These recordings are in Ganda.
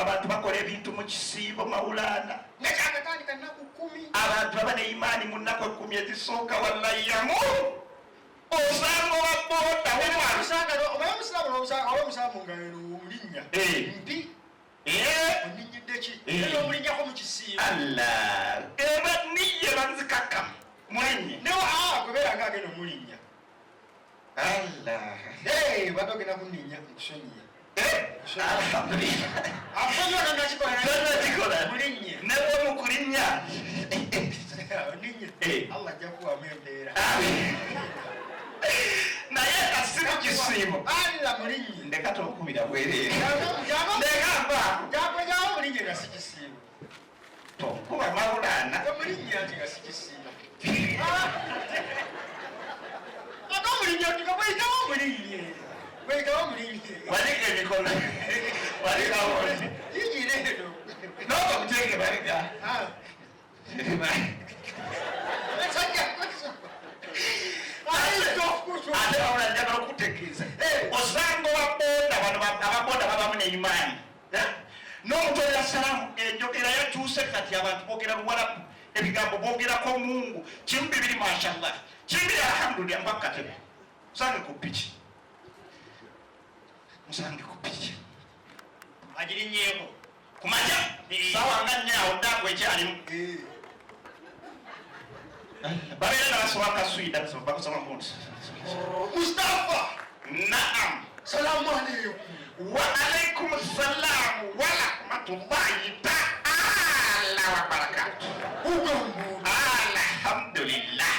abantu bakola ebintu mu kisiibo Maulana abantu abane imani mu nnaku 10 ezisooka wallahi yamu osango wa boda omusamu ngalo mulinya mpi oninyideki ero mulinya ko mu kisiibo Allah eba niye banzikaka mulinye no kubera ngageno mulinya Allah badogena kuninya kusonyiya alhamdulillah afanya ngachikola mulinye nebo mukulinya ninye Allah jakuwa mendera na yeye asiri kisibo Allah mulinye ndekato okubira bwerere ndegamba japo mulinye gasikisibo to kuba Maulana mulinye ati gasikisibo mulinye tukabaita mulinye weka mulinye walike mikono walika wote yiji leo noko mtenge walika ate unajaka kutekeza osango waboda ababoda babamune imani n'omutoya salamu enjogera yakyuse kati abantu boogera luwalabu ebigambo boogera ko Mungu kimu bibiri mashallah kimbiri alhamdulillah mbakatebe musange ku piki agirinyeeko kumaja sawa nga nnyawo ddaku ekyalimu babeera nabasowaka swida bakusoma mbundi Mustafa naam salamu alaykum wa alaykum assalam wa rahmatullahi ta'ala wa barakatuh alhamdulillah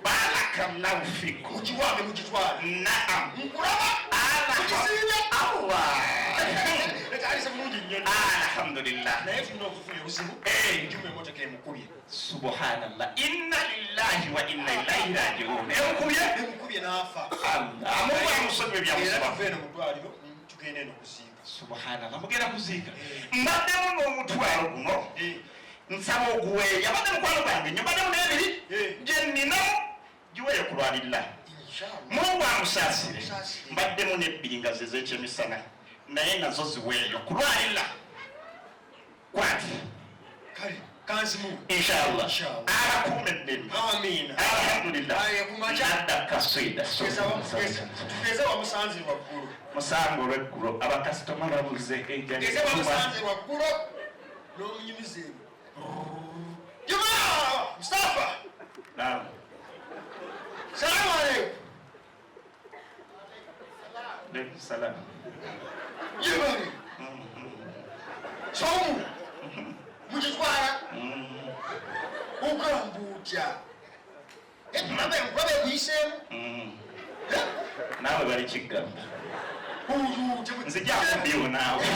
barakallahu fikum mukiwambe mukitwala naam nkuraba mukisibe Allah etalisa mulungi nnyo alhamdulillah naye tulina okufuna obuzibu njumu emotoka emukubye subhanallah inna lillahi wa inna ilaihi raji'un emukubye n'afa amuwa musomye bya musaba fena mutwaliro tugende n'okuziika subhanallah mugenda kuziika mbaddemu n'omutwalo guno nsaba oguweeya abadde mukwano gwange nyumbademu n'ebiri gye nninamu giweeyo kulwanirira Mungu amusaasire mbaddemu n'ebbiri nga ze z'ekyemisana naye nazo ziweeyo kulwanirira kwati kale kanzimu inshallah abakuume eddembe amina alhamdulillah nadda kaswida tugeze wamusanze waggulu musango olweggulo abakasitoma babuze geze wamusanze waggulu n'omunyumize Juma Mustafa naam salamu alaykum alaykum salam Jumani somu mukitwala ugambutya emabe nkwabe kuyisemu nawe bali kigamba uyu nzija kumbiwo nawe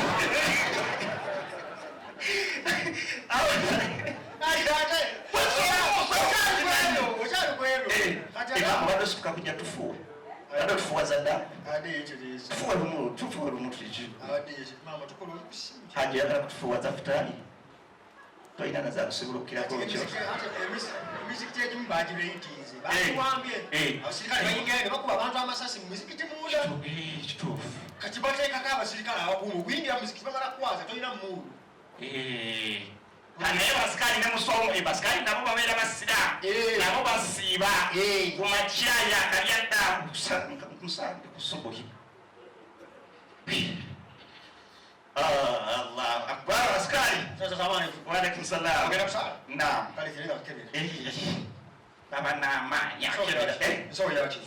badosuka kujja tufuwe bado tufuwaza dda tufuwe lumu tuliki haja yagala kutufuwaza futali toyina naza kusibulikirako ekyo emizikiti egimu bagibeyitiize bakiwambye abasirikale bayingayo ne bakuba abantu amasasi mu mizikiti munda kituufu kati bateekako abasirikale abakuuma okuyingira mu muzikiti bamala kukwaza tolina muulu naye basikali ne musomo basikali nabo babeera basiraamu nabo basiiba ku makya yakalya dda musange kusubuhi Allah akbar basikali wa alaikum salam naam baba n'amaanyi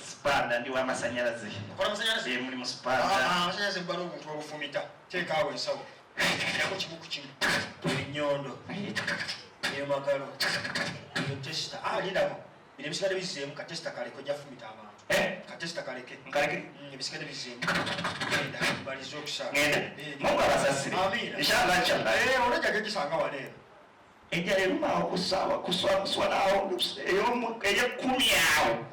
sipanda ndi w'amasanyalaze muli mu amasanyalaze bali obuntu obufumita teekaawo ensawo yako kibuku kimu enyondo nemagalo testa lindako bino ebisigade bizeemu katesta kaleke ojja fumita abantu katesta kaleke ebisigade bizeemu baliza okusaba Mungu abasasire inshallah inshallah olejja gegisanga waneeno ejja erumaawo kuswalawo ey'ekkumi awo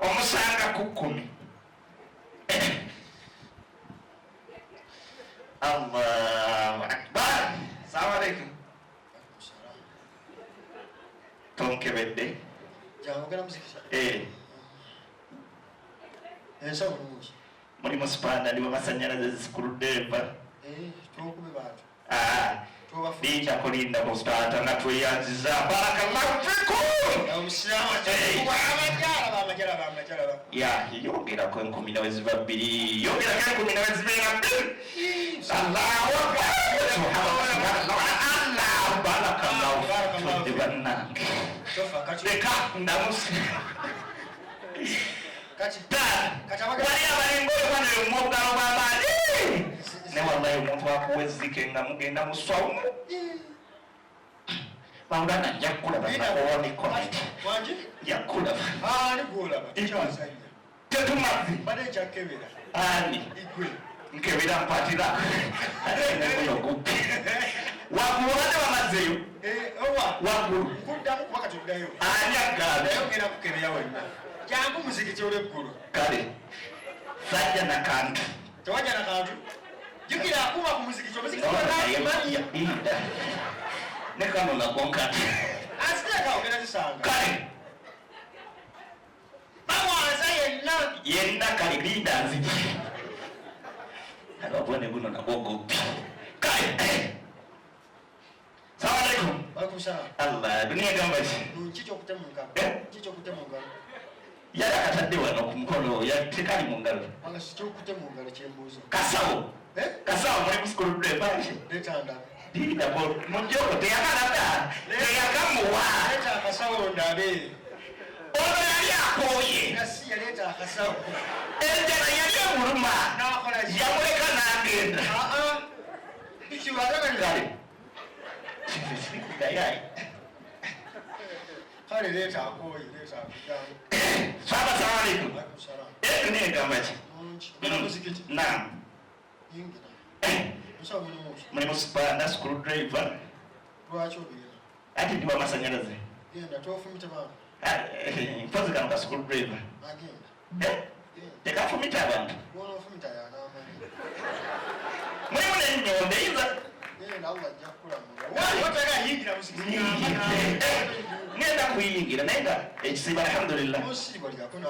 omusanga ku 10 Allahu akbar assalamu alaikum tonkebedde jangogera muzikisa ensawo nungi mulimu sipanda ndi w'amasanyalaze zikuludde eva twokube bantu Bija kulinda kustata na tuyanziza barakallahu fikum. Ya yongera ko 10 nawezi babiri yongera ko 10 nawezi babiri Allahu akbar subhanallah Allah barakallahu tudibanna deka ndamusi kati wali abalingo bano yomugalo babali ne wallahi omuntu akuwezike nga mugenda muswamu Maulana yakula bana owani comment yakula ni gola ba tetumazi bade chakebera igwe nkebera mpatira ngo gupi wakuwade bamazeyo wakuru kudda wakatudayo anyagala yongera kukebera wena jangu muziki cyole guru kale sajja na kantu tewajja na kantu jukira akuba ku muziki cyole muziki cyole ne kano na konkati asiteka ogera kisanga kale bawanza yenna kale leaders abone guno na gogopi kale Assalamu alaikum. Alaikum salam. Allah dunia gambaji chicho kutemunga chicho kutemunga yala kataddewa no kumkono ya tekali mungalo wala chicho kutemunga chembuzo kasawo kasawo muri muskulu driver letanda dida bo munjoko te yakala te yakamuwa leta kasawo ndabe ono yali akoye nasi yaleta kasawo ejana yali muluma nakola yamuleka nagenda ichi wataka ngale dayai kale leta akoye leta kujamu Assalamu alaikum. Alaikum salam. Ne gambaji Muna muzikiti naam yingira musa muri musipanda school driver lwacho bina ati ndiba masanyalaze yenda tofumita bana mpozi kano ka school driver agenda tekafumita abantu wona ofumita ya namani mwemune nyonde iza yenda Allah jakula mungu wali wataka yingira muzikiti ngenda kuyingira nenga ekisiba alhamdulillah musiba lyakona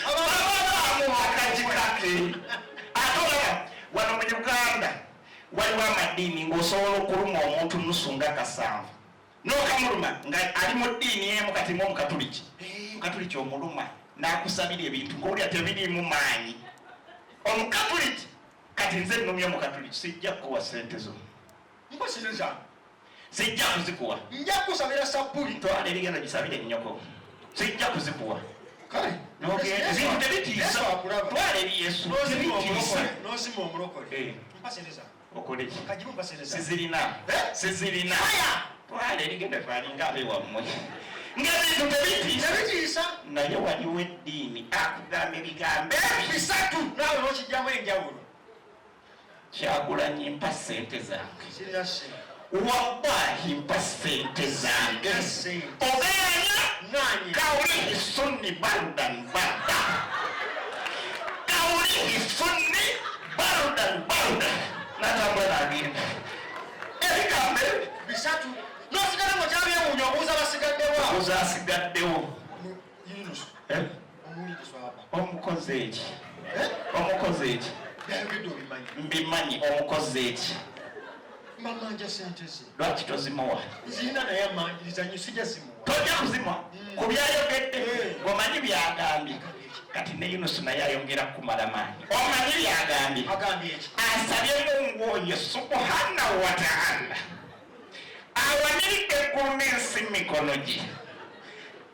ababa wakajikake atola wano mu Uganda waliwo amadini ng'osobola okuluma omuntu nusunga kasanvu n'okamuluma nga ali mu ddiini emu kati ng'omukatuliki omukatuliki omuluma n'akusabira ebintu ng'olya tebiriimu maanyi omukatuliki kati nze nnumya omukatuliki sijja kukuwa sente zo mpasiriza sijja kuzikuwa nja kusabira sapuli twala ebigenda gisabire nnyoko sijja kuzikuwa kale ezintu tebitiisa twala ebyesu tebitiisa nozima omulokole mpasiriza okoleki kajibu mpasiriza sizirina twala erigenda twalinga abewammwe ng'ebintu tebitiisa naye waliwo eddiini akugamba ebigambo bisatu naawe n'okijjamu enjawulo Kyagulanyi mpa sente zange sirina sente wallahi mpa sente zange ogeanya kawulihi sunni bardan barda kawulihi sunni bardan barda natambula nagenda ebigambo bisatu nosigala ngo kyabyewuunya obuuza basigaddewo obuuza asigaddewo omukozi eki omukozi eki mbimanyi omukozi eki mamanja sente ze lwaki tozimuwa zina naye amanjiriza nyo sijja zimuwa tojja kuzimuwa ku byayogedde omanyi byagambye kati ne Yunusu naye ayongera kumala maanyi omanyi byagambye asabye Mungu oyo subhanahu wa ta'ala awaniridde eggulu n'ensi mu mikono gye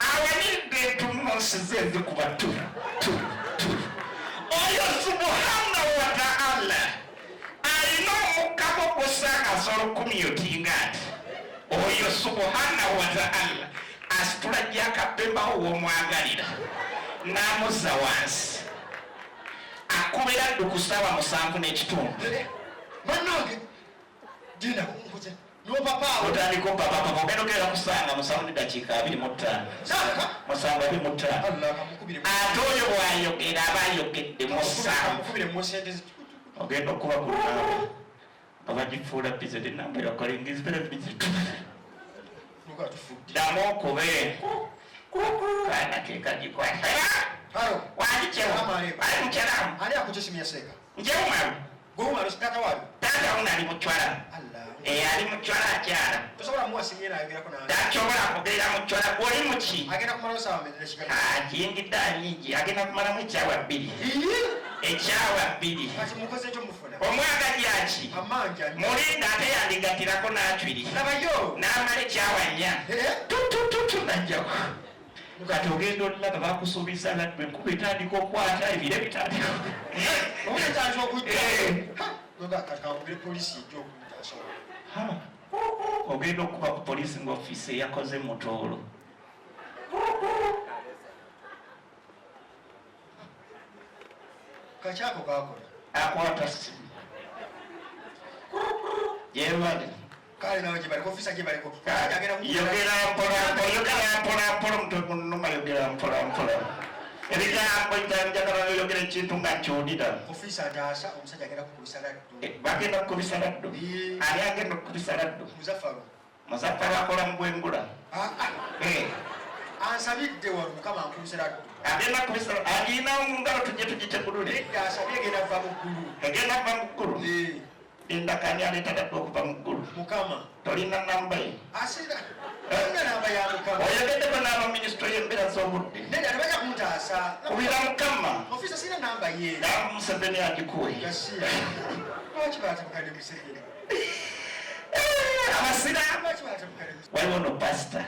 awaniridde entunnunsi ze ezikuba tu oyo subhanahu wa ta'ala alina omukamo gusakasolo kumyotinga ati oyo subhanahu wa ta'ala asitula gyakapembawo womwagalira n'amuzza wansi akubira ddu ku ssaawa 7 n'ekitundu bannange genda nkuze n'opapaawo otandika opapapa ogenda okera kusanga 7 n'eddakiika 25 ate oyo bw'ayogera aba ayogedde mu 7 ogenda okuba ku namba abagifuula bize the number you're calling is very busy ddamu okube kaana ke kagikwata wandikyewo ali mukyalamu ali akukisimya seeka njewumalu Goma rusitata wali. Tata una ali muchwala. Allah. Ali muchwala akyala. Tosobola muwasimira ayogera kuna. Tachobola kugera muchwala kwoli muki. Agenda kumala sawa medele shikala. Kindi danyiji agenda kumala mwechawa 2. Echawa 2. Kati mukoze ekyo mufuna. Omwaka gyaki. Amanja. Mulinda ate yandigatirako n'atwiri. Nabayo. N'amale kyawa 4. Tutu najjawo. Kati ogenda olaba bakusuubiza ladde enkuba etandika okwata ebire bitandika. Omutandika okujja. Noga kati kakubire poliisi ejja okuyita. Ogenda okuba ku poliisi ng'ofiisi eyakoze mutoolo. Kakyako kakola. Akwata simu. Yewali. Kale nawe gyebaliko ofiisa gyebaliko. Yogera mpola mutwe numa yogera mpola. Ebigambo njagala yogera ekintu nga kyolira. Ofiisa ataasa omusajja agenda kukubisa laddu. Bagenda kukubisa laddu. Ani agenda kukubisa laddu? Muzaffaro akola mu bwengula. Ansabidde wano Mukama ankubise laddu. Agenda kukubisa agina mu ngalo tujje tugitegulule. Edda asabye egenda kuva mu ggulu. Egenda kuva mu ggulu. Indakani aleeta laddu okuva mu ggulu. Mukama. Tolina namba ye. Asira. Tolina namba ya Mukama. Oyogeddeko n'abaminisitule y'embeera z'obudde. Nedda tebajja kumutaasa. Kubira Mukama. Ofiisa sirina namba ye. Namu Museveni agikuwe. Yasiya. Lwaki baatabukadde Museveni? Abasira. Lwaki baatabukadde Museveni? Waliwo no pasita.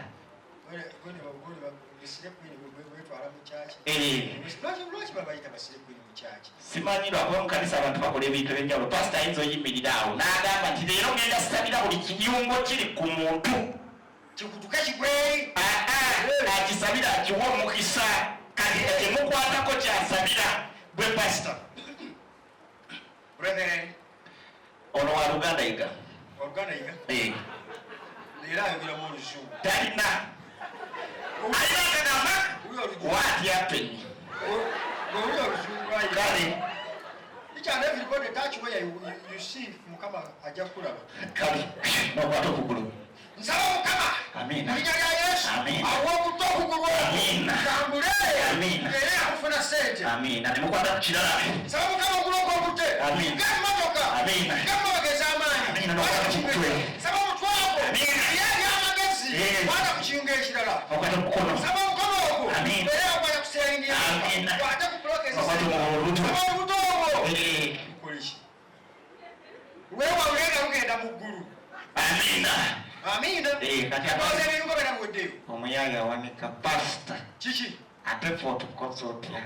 Lwaki babayita basirekwini mu kyaki? Simanyi lwakuba mu kanisa abantu bakola ebintu ebyenjawulo. Pasita ayinza oyimirira awo n'agamba nti leero ngenda sabira buli kiyungo kiri ku muntu. Kikutuka kigwe. Akisabira akiwa omukisa. Kati ekimukwatako kyasabira bwe pasita. Ono wa Luganda yiga. Oluganda yiga? Leero ayogera mu Oluzungu. Talina. Alina kagamba? What happened? Kale. Each and everybody touch where you see Mukama ajja kulaba. Kale. Nokwata okugulu. Nsaba Mukama. Amina. Mu linnya lya Yesu. Amina. Aw'okuta okugulu. Amina. Tambule. Amina. Era akufuna ssente. Amina. Nemukwata ku kirala. Nsaba Mukama okulooka obute. Amina. Ng'emmotoka. Amina. Ng'emmogeza amaanyi. Amina. Nokwata ku mutwe. Nsaba omutwe ogwo. Amina. Yali amagezi. Kwata ku kiyungu ekirala. Okwata ku mukono. Nsaba omukono ogwo. Amina. Era okwata ku seringi. Amina. Kwata ku bulokezi. Okwata mu olubuto. Nsaba olubuto ogwo. Koleki. Weewawule nga lugenda mu ggulu. Amina. Amina. Kati abaze ebiyungo bena muweddeyo. Omuyaya awanika pasita. Kiki? Ate ffe otukoze otya.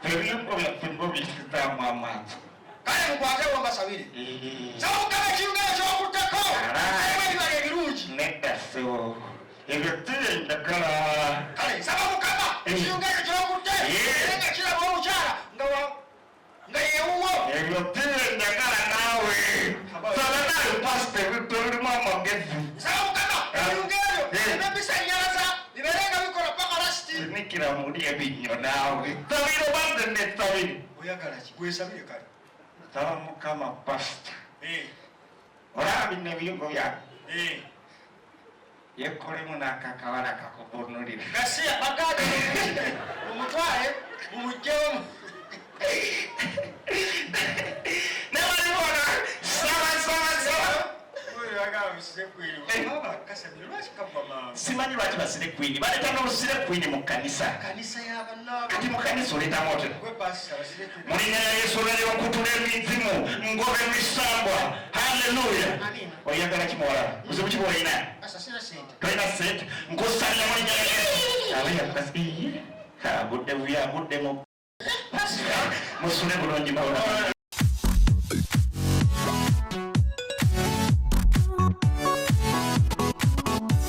Ebiyungo byaffe ngo bisizaamu amaanyi. Kale mukwate wo mbasabire. Nsaba Mukama ekiyungo ekyokuttako. Ebyo ebibala ebirungi. Nedda ssebo. Ebyo tiri njagala. Kale nsaba Mukama ekiyungo ekyo kyokutte. Era nga kiraba omukyala nga yeewuwo. Ebyo tiri njagala naawe. Saba naawe pasita ebintu ebirimu amagezi. Nsaba Mukama ebiyungo ebyo ebisannyalaza bibeere nga bikola paka lasiti. Sinikira muli ebinnyo naawe. Sabire obanze nesabire. Oyagala ki? Gwesabire kale. Saba Mukama pasita. Olaba bino ebiyungo byange. Yekolemu n'akakawala kakubunulira. Gasiya bagade mumutwale mumuggyemu. Nebalibona saba. Simanyi lwaki basire kwini. Baleeta n'olusire kwini mu kkanisa. Kati mu kkanisa oleetamu otyo. Mu linnya lya Yesu olwali okutula emizimu ngoba emisambwa. Haleluya. Oyagala ki muwala? Buzibu ki bw'olina? Tolina ssente. Nkusalira mu linnya lya Yesu. Abudde bubi agudde mu musule bulungi bawula.